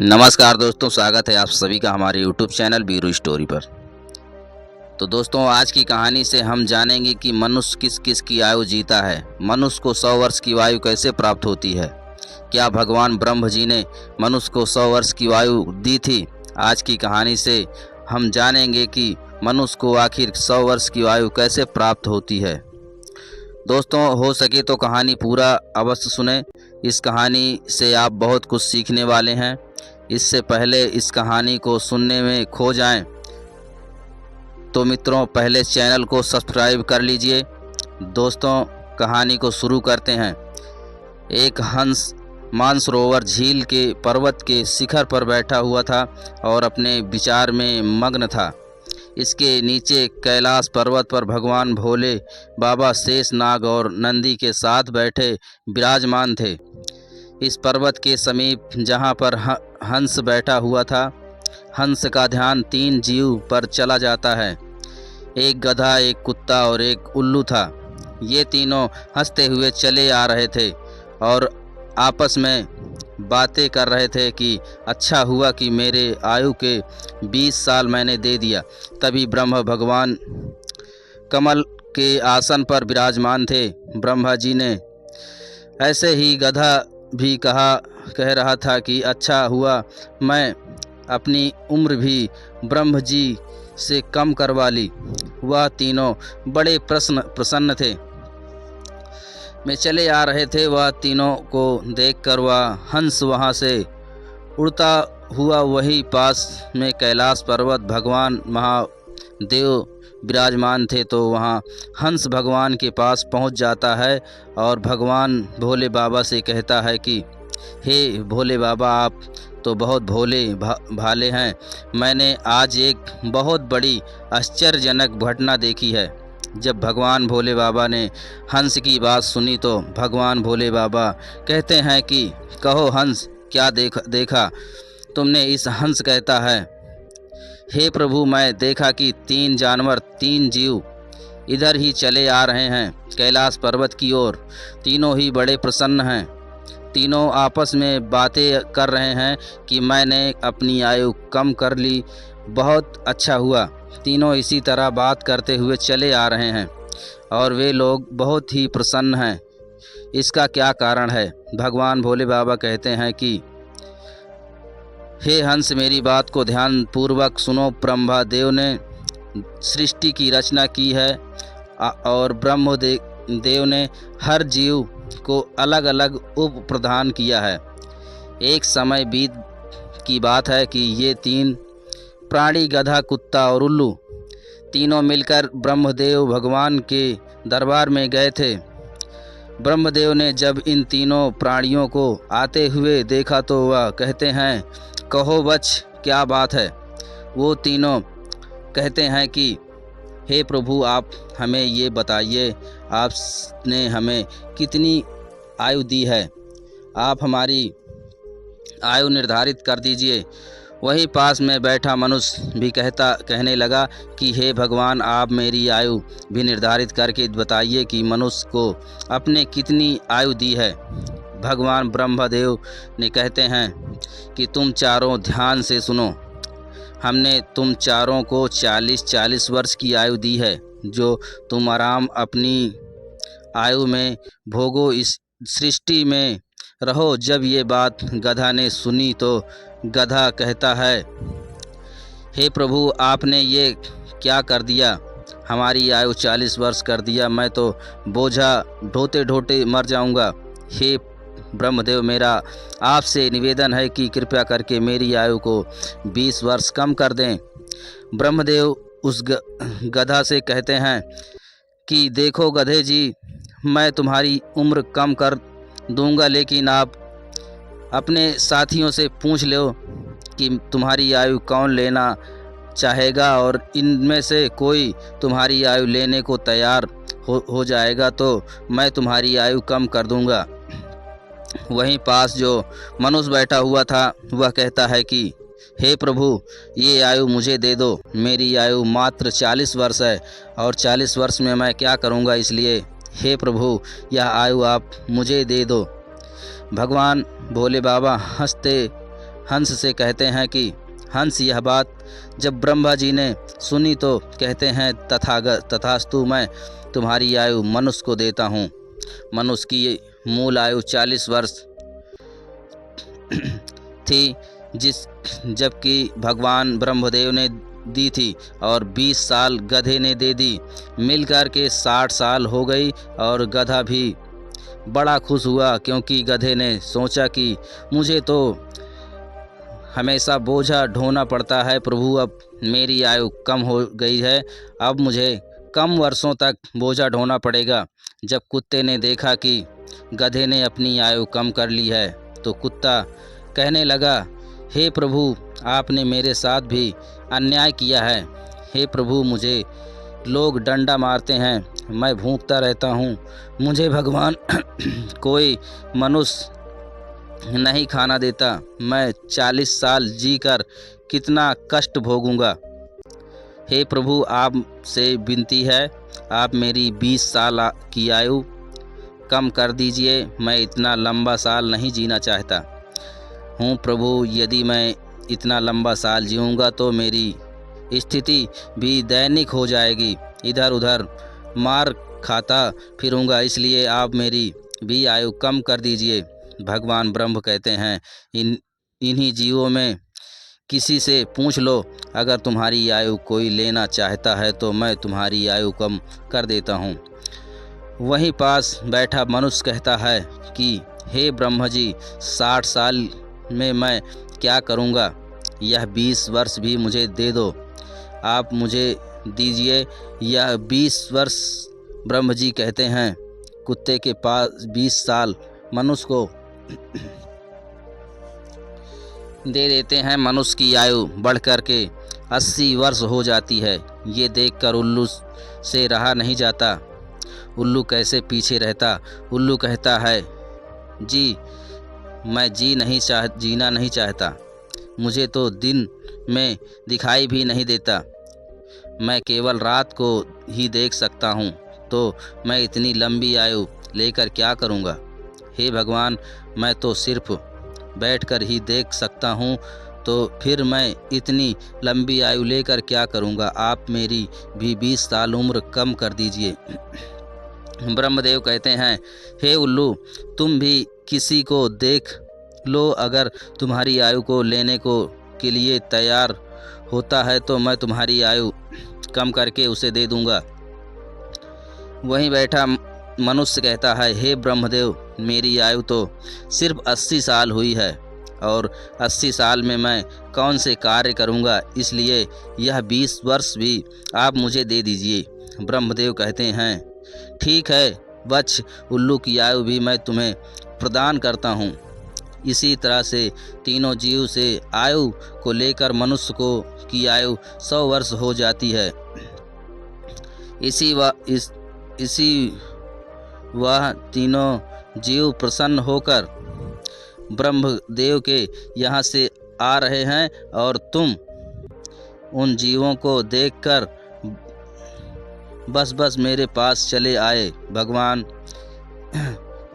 नमस्कार दोस्तों, स्वागत है आप सभी का हमारे YouTube चैनल बीरू स्टोरी पर। तो दोस्तों, आज की कहानी से हम जानेंगे कि मनुष्य किस किस की आयु जीता है। मनुष्य को 100 वर्ष की आयु कैसे प्राप्त होती है। क्या भगवान ब्रह्म जी ने मनुष्य को 100 वर्ष की आयु दी थी। आज की कहानी से हम जानेंगे कि मनुष्य को आखिर 100 वर्ष की आयु कैसे प्राप्त होती है। दोस्तों, हो सके तो कहानी पूरा अवश्य सुने। इस कहानी से आप बहुत कुछ सीखने वाले हैं। इससे पहले इस कहानी को सुनने में खो जाएं तो मित्रों, पहले चैनल को सब्सक्राइब कर लीजिए। दोस्तों, कहानी को शुरू करते हैं। एक हंस मानसरोवर झील के पर्वत के शिखर पर बैठा हुआ था और अपने विचार में मग्न था। इसके नीचे कैलाश पर्वत पर भगवान भोले बाबा शेषनाग और नंदी के साथ बैठे विराजमान थे। इस पर्वत के समीप जहाँ पर हंस बैठा हुआ था, हंस का ध्यान 3 जीव पर चला जाता है। एक गधा, एक कुत्ता और एक उल्लू था। ये तीनों हंसते हुए चले आ रहे थे और आपस में बातें कर रहे थे कि अच्छा हुआ कि मेरे आयु के 20 साल मैंने दे दिया। तभी ब्रह्म भगवान कमल के आसन पर विराजमान थे। ब्रह्मा जी ने ऐसे ही गधा भी कह रहा था कि अच्छा हुआ मैं अपनी उम्र भी ब्रह्म जी से कम करवा ली। वह तीनों बड़े प्रसन्न थे में चले आ रहे थे। वह तीनों को देखकर वह हंस वहाँ से उड़ता हुआ वही पास में कैलाश पर्वत भगवान महादेव विराजमान थे, तो वहाँ हंस भगवान के पास पहुँच जाता है और भगवान भोले बाबा से कहता है कि हे भोले बाबा, आप तो बहुत भोले भाले हैं। मैंने आज एक बहुत बड़ी आश्चर्यजनक घटना देखी है। जब भगवान भोले बाबा ने हंस की बात सुनी तो भगवान भोले बाबा कहते हैं कि कहो हंस, क्या देखा तुमने। इस हंस कहता है, हे प्रभु, मैं देखा कि 3 जानवर, 3 जीव इधर ही चले आ रहे हैं कैलाश पर्वत की ओर। तीनों ही बड़े प्रसन्न हैं। तीनों आपस में बातें कर रहे हैं कि मैंने अपनी आयु कम कर ली, बहुत अच्छा हुआ। तीनों इसी तरह बात करते हुए चले आ रहे हैं और वे लोग बहुत ही प्रसन्न हैं। इसका क्या कारण है। भगवान भोले बाबा कहते हैं कि हे हंस, मेरी बात को ध्यान पूर्वक सुनो। ब्रह्मा देव ने सृष्टि की रचना की है और ब्रह्म देव ने हर जीव को अलग अलग उप प्रदान किया है। एक समय बीत की बात है कि ये 3 प्राणी, गधा, कुत्ता और उल्लू, तीनों मिलकर ब्रह्मदेव भगवान के दरबार में गए थे। ब्रह्मदेव ने जब इन तीनों प्राणियों को आते हुए देखा तो वह कहते हैं, कहो बच, क्या बात है। वो तीनों कहते हैं कि हे प्रभु, आप हमें ये बताइए, आपने हमें कितनी आयु दी है। आप हमारी आयु निर्धारित कर दीजिए। वहीं पास में बैठा मनुष्य भी कहने लगा कि हे भगवान, आप मेरी आयु भी निर्धारित करके बताइए कि मनुष्य को आपने कितनी आयु दी है। भगवान ब्रह्मदेव ने कहते हैं कि तुम चारों ध्यान से सुनो। हमने तुम चारों को 40-40 वर्ष की आयु दी है, जो तुम आराम अपनी आयु में भोगो, इस सृष्टि में रहो। जब ये बात गधा ने सुनी तो गधा कहता है, हे प्रभु, आपने ये क्या कर दिया। हमारी आयु 40 वर्ष कर दिया। मैं तो बोझा ढोते ढोते मर जाऊंगा। हे ब्रह्मदेव, मेरा आपसे निवेदन है कि कृपया करके मेरी आयु को 20 वर्ष कम कर दें। ब्रह्मदेव उस गधा से कहते हैं कि देखो गधे जी, मैं तुम्हारी उम्र कम कर दूंगा, लेकिन आप अपने साथियों से पूछ लो कि तुम्हारी आयु कौन लेना चाहेगा और इनमें से कोई तुम्हारी आयु लेने को तैयार हो जाएगा तो मैं तुम्हारी आयु कम कर दूंगा। वहीं पास जो मनुष्य बैठा हुआ था वह कहता है कि हे प्रभु, ये आयु मुझे दे दो। मेरी आयु मात्र 40 वर्ष है और 40 वर्ष में मैं क्या करूँगा, इसलिए हे प्रभु, यह आयु आप मुझे दे दो। भगवान भोले बाबा हंस से कहते हैं कि हंस, यह बात जब ब्रह्मा जी ने सुनी तो कहते हैं, तथास्तु, मैं तुम्हारी आयु मनुष्य को देता हूँ। मनुष्य की मूल आयु 40 वर्ष थी, जबकि भगवान ब्रह्मदेव ने दी थी, और 20 साल गधे ने दे दी। मिलकर के 60 साल हो गई, और गधा भी बड़ा खुश हुआ, क्योंकि गधे ने सोचा कि मुझे तो हमेशा बोझा ढोना पड़ता है प्रभु, अब मेरी आयु कम हो गई है, अब मुझे कम वर्षों तक बोझा ढोना पड़ेगा। जब कुत्ते ने देखा कि गधे ने अपनी आयु कम कर ली है, तो कुत्ता कहने लगा, हे प्रभु, आपने मेरे साथ भी अन्याय किया है। हे प्रभु, मुझे लोग डंडा मारते हैं, मैं भूखता रहता हूँ, मुझे भगवान कोई मनुष्य नहीं खाना देता, मैं 40 साल जीकर कितना कष्ट भोगूंगा। हे प्रभु, आपसे विनती है, आप मेरी 20 साल की आयु कम कर दीजिए, मैं इतना लंबा साल नहीं जीना चाहता हूँ प्रभु। यदि मैं इतना लंबा साल जीऊँगा तो मेरी स्थिति भी दैनिक हो जाएगी, इधर उधर मार खाता फिरूँगा, इसलिए आप मेरी भी आयु कम कर दीजिए। भगवान ब्रह्म कहते हैं, इन्हीं जीवों में किसी से पूछ लो, अगर तुम्हारी आयु कोई लेना चाहता है तो मैं तुम्हारी आयु कम कर देता हूँ। वहीं पास बैठा मनुष्य कहता है कि हे ब्रह्म जी, 60 साल में मैं क्या करूँगा, यह 20 वर्ष भी मुझे दे दो, आप मुझे दीजिए यह 20 वर्ष। ब्रह्म जी कहते हैं, कुत्ते के पास 20 साल मनुष्य को दे देते हैं। मनुष्य की आयु बढ़कर के 80 वर्ष हो जाती है। ये देखकर उल्लू से रहा नहीं जाता। उल्लू कैसे पीछे रहता। उल्लू कहता है, जी, मैं जीना नहीं चाहता, मुझे तो दिन में दिखाई भी नहीं देता, मैं केवल रात को ही देख सकता हूँ, तो मैं इतनी लंबी आयु लेकर क्या करूँगा। हे भगवान, मैं तो सिर्फ बैठकर ही देख सकता हूँ, तो फिर मैं इतनी लंबी आयु लेकर क्या करूँगा। आप मेरी भी 20 साल उम्र कम कर दीजिए। ब्रह्मदेव कहते हैं, हे उल्लू, तुम भी किसी को देख लो, अगर तुम्हारी आयु को लेने के लिए तैयार होता है तो मैं तुम्हारी आयु कम करके उसे दे दूंगा। वहीं बैठा मनुष्य कहता है, हे ब्रह्मदेव, मेरी आयु तो सिर्फ 80 साल हुई है, और 80 साल में मैं कौन से कार्य करूंगा, इसलिए यह 20 वर्ष भी आप मुझे दे दीजिए। ब्रह्मदेव कहते हैं, ठीक है वत्स, उल्लू की आयु भी मैं तुम्हें प्रदान करता हूँ। इसी तरह से तीनों जीव से आयु को लेकर मनुष्य की आयु 100 वर्ष हो जाती है। वह तीनों जीव प्रसन्न होकर ब्रह्मदेव के यहाँ से आ रहे हैं, और तुम उन जीवों को देखकर बस मेरे पास चले आए। भगवान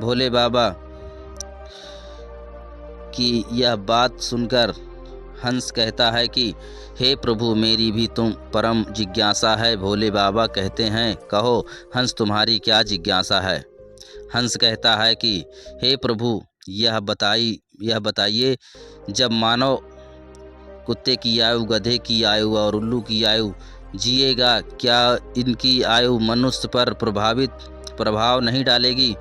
भोले बाबा की यह बात सुनकर हंस कहता है कि हे प्रभु, मेरी भी तुम परम जिज्ञासा है। भोले बाबा कहते हैं, कहो हंस, तुम्हारी क्या जिज्ञासा है। हंस कहता है कि हे प्रभु, यह बताइए, जब मानव कुत्ते की आयु, गधे की आयु और उल्लू की आयु जिएगा, क्या इनकी आयु मनुष्य पर प्रभाव नहीं डालेगी।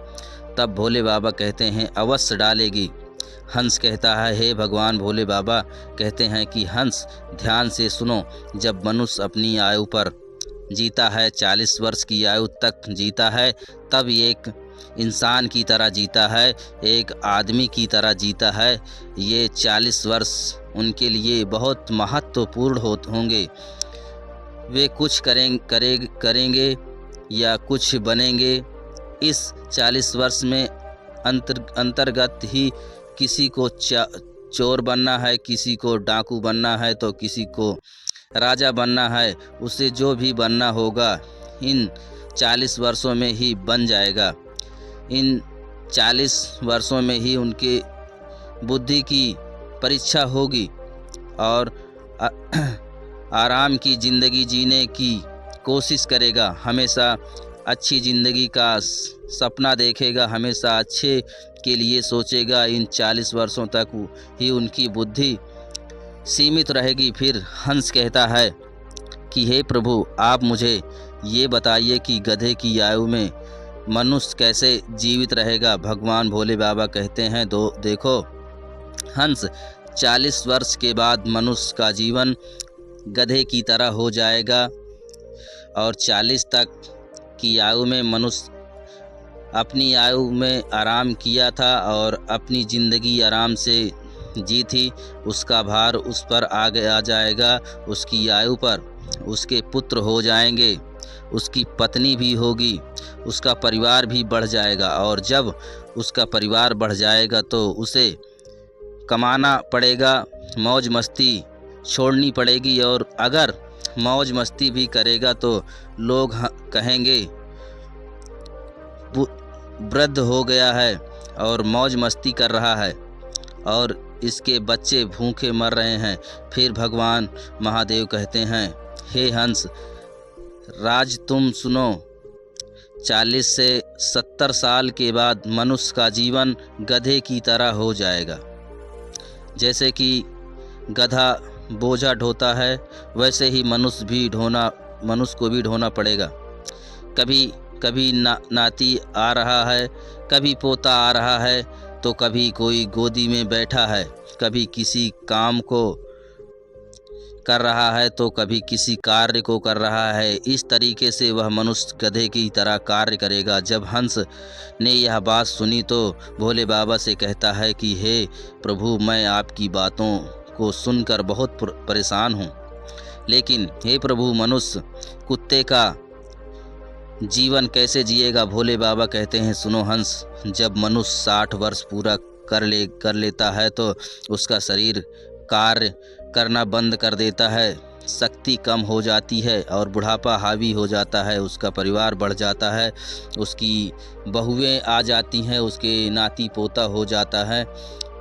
तब भोले बाबा कहते हैं, अवश्य डालेगी। हंस कहता है, हे भगवान भोले बाबा कहते हैं कि हंस, ध्यान से सुनो, जब मनुष्य अपनी आयु पर जीता है, 40 वर्ष की आयु तक जीता है, तब एक इंसान की तरह जीता है, एक आदमी की तरह जीता है। ये 40 वर्ष उनके लिए बहुत महत्वपूर्ण होंगे। वे कुछ करेंगे या कुछ बनेंगे। इस 40 वर्ष में अंतर्गत ही किसी को चोर बनना है, किसी को डाकू बनना है, तो किसी को राजा बनना है। उसे जो भी बनना होगा इन 40 वर्षों में ही बन जाएगा। इन 40 वर्षों में ही उनके बुद्धि की परीक्षा होगी और आराम की ज़िंदगी जीने की कोशिश करेगा, हमेशा अच्छी ज़िंदगी का सपना देखेगा, हमेशा अच्छे के लिए सोचेगा। इन 40 वर्षों तक ही उनकी बुद्धि सीमित रहेगी। फिर हंस कहता है कि हे प्रभु, आप मुझे ये बताइए कि गधे की आयु में मनुष्य कैसे जीवित रहेगा। भगवान भोले बाबा कहते हैं, देखो हंस, 40 वर्ष के बाद मनुष्य का जीवन गधे की तरह हो जाएगा और 40 तक की आयु में मनुष्य अपनी आयु में आराम किया था और अपनी ज़िंदगी आराम से जी थी। उसका भार उस पर आ जाएगा, उसकी आयु पर उसके पुत्र हो जाएंगे, उसकी पत्नी भी होगी, उसका परिवार भी बढ़ जाएगा। और जब उसका परिवार बढ़ जाएगा तो उसे कमाना पड़ेगा, मौज मस्ती छोड़नी पड़ेगी। और अगर मौज मस्ती भी करेगा तो लोग कहेंगे वृद्ध हो गया है और मौज मस्ती कर रहा है और इसके बच्चे भूखे मर रहे हैं। फिर भगवान महादेव कहते हैं, हे हंस राज, तुम सुनो, 40 से 70 साल के बाद मनुष्य का जीवन गधे की तरह हो जाएगा। जैसे कि गधा बोझा ढोता है, वैसे ही मनुष्य को भी ढोना पड़ेगा। कभी नाती आ रहा है, कभी पोता आ रहा है, तो कभी कोई गोदी में बैठा है, कभी किसी काम को कर रहा है तो कभी किसी कार्य को कर रहा है। इस तरीके से वह मनुष्य गधे की तरह कार्य करेगा। जब हंस ने यह बात सुनी तो भोले बाबा से कहता है कि हे प्रभु, मैं आपकी बातों को सुनकर बहुत परेशान हूँ, लेकिन हे प्रभु, मनुष्य कुत्ते का जीवन कैसे जिएगा। भोले बाबा कहते हैं, सुनो हंस, जब मनुष्य 60 वर्ष पूरा कर लेता है तो उसका शरीर कार्य करना बंद कर देता है, शक्ति कम हो जाती है और बुढ़ापा हावी हो जाता है। उसका परिवार बढ़ जाता है, उसकी बहुएं आ जाती हैं, उसके नाती पोता हो जाता है।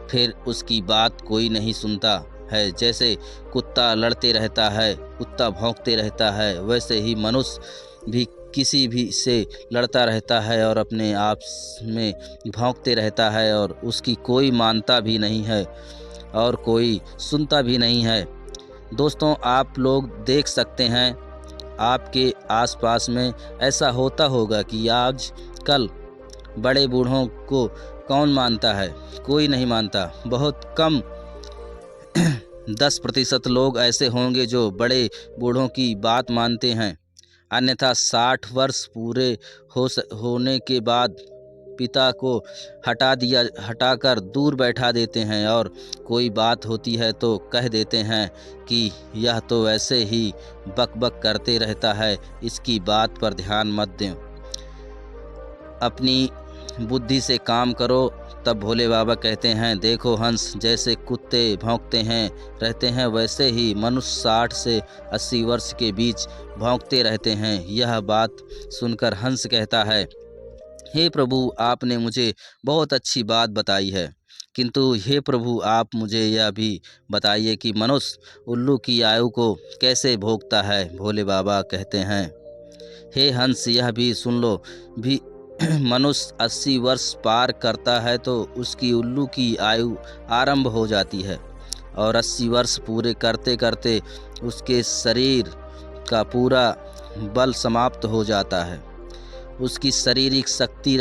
फिर उसकी बात कोई नहीं सुनता है। जैसे कुत्ता लड़ते रहता है, कुत्ता भौंकते रहता है, वैसे ही मनुष्य भी किसी भी से लड़ता रहता है और अपने आप में भौंकते रहता है और उसकी कोई मानता भी नहीं है और कोई सुनता भी नहीं है। दोस्तों, आप लोग देख सकते हैं, आपके आसपास में ऐसा होता होगा कि आज कल बड़े बूढ़ों को कौन मानता है? कोई नहीं मानता। बहुत कम 10% लोग ऐसे होंगे जो बड़े बूढ़ों की बात मानते हैं, अन्यथा 60 वर्ष पूरे होने के बाद पिता को हटाकर दूर बैठा देते हैं और कोई बात होती है तो कह देते हैं कि यह तो वैसे ही बक करते रहता है, इसकी बात पर ध्यान मत दें, अपनी बुद्धि से काम करो। तब भोले बाबा कहते हैं, देखो हंस, जैसे कुत्ते भौंकते रहते हैं, वैसे ही मनुष्य 60 से 80 वर्ष के बीच भौंकते रहते हैं। यह बात सुनकर हंस कहता है, हे प्रभु, आपने मुझे बहुत अच्छी बात बताई है, किंतु हे प्रभु, आप मुझे यह भी बताइए कि मनुष्य उल्लू की आयु को कैसे भोगता है। भोले बाबा कहते हैं, हे हंस, यह भी सुन लो, भी मनुष्य 80 वर्ष पार करता है तो उसकी उल्लू की आयु आरंभ हो जाती है और 80 वर्ष पूरे करते करते उसके शरीर का पूरा बल समाप्त हो जाता है। उसकी शारीरिक शक्ति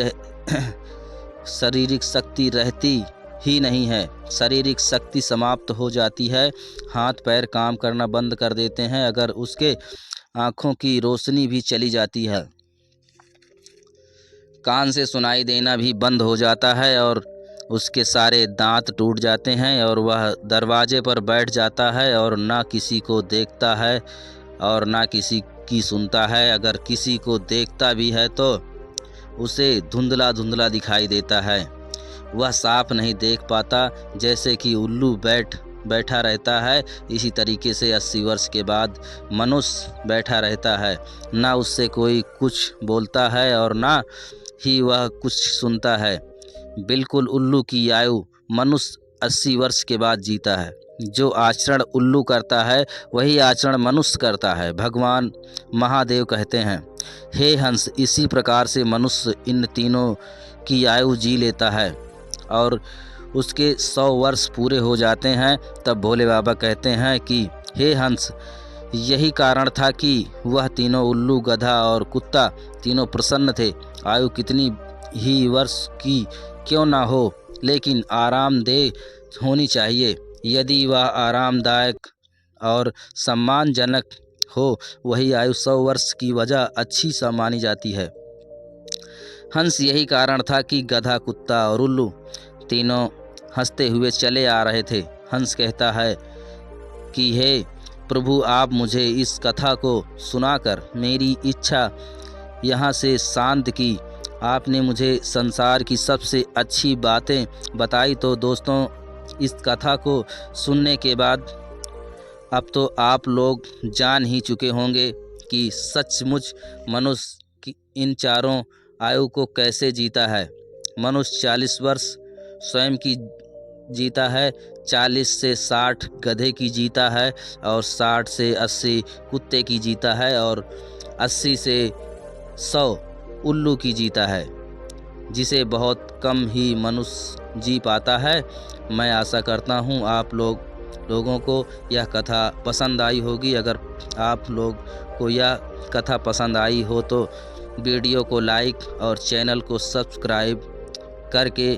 रहती ही नहीं है, शारीरिक शक्ति समाप्त हो जाती है। हाथ पैर काम करना बंद कर देते हैं, अगर उसके आँखों की रोशनी भी चली जाती है, कान से सुनाई देना भी बंद हो जाता है और उसके सारे दांत टूट जाते हैं और वह दरवाजे पर बैठ जाता है और ना किसी को देखता है और ना किसी की सुनता है। अगर किसी को देखता भी है तो उसे धुंधला धुंधला दिखाई देता है, वह साफ नहीं देख पाता। जैसे कि उल्लू बैठा रहता है, इसी तरीके से 80 वर्ष के बाद मनुष्य बैठा रहता है, ना उससे कोई कुछ बोलता है और ना ही वह कुछ सुनता है। बिल्कुल उल्लू की आयु मनुष्य 80 वर्ष के बाद जीता है। जो आचरण उल्लू करता है वही आचरण मनुष्य करता है। भगवान महादेव कहते हैं, हे हंस, इसी प्रकार से मनुष्य इन तीनों की आयु जी लेता है और उसके 100 वर्ष पूरे हो जाते हैं। तब भोले बाबा कहते हैं कि हे हंस, यही कारण था कि वह तीनों उल्लू, गधा और कुत्ता तीनों प्रसन्न थे। आयु कितनी ही वर्ष की क्यों ना हो, लेकिन आरामदेह होनी चाहिए। यदि वह आरामदायक और सम्मानजनक हो, वही आयु 100 वर्ष की वजह अच्छी सा मानी जाती है। हंस यही कारण था कि गधा, कुत्ता और उल्लू तीनों हंसते हुए चले आ रहे थे। हंस कहता है कि हे प्रभु, आप मुझे इस कथा को सुनाकर मेरी इच्छा यहाँ से शांत की। आपने मुझे संसार की सबसे अच्छी बातें बताई। तो दोस्तों, इस कथा को सुनने के बाद अब तो आप लोग जान ही चुके होंगे कि सचमुच मनुष्य की इन चारों आयु को कैसे जीता है। मनुष्य 40 वर्ष स्वयं की जीता है, 40 से 60 गधे की जीता है और 60 से 80 कुत्ते की जीता है और 80 से 100 उल्लू की जीता है, जिसे बहुत कम ही मनुष्य जी पाता है। मैं आशा करता हूँ आप लोगों को यह कथा पसंद आई होगी। अगर आप लोग को यह कथा पसंद आई हो तो वीडियो को लाइक और चैनल को सब्सक्राइब करके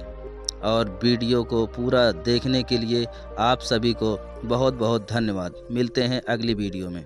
और वीडियो को पूरा देखने के लिए आप सभी को बहुत बहुत धन्यवाद। मिलते हैं अगली वीडियो में।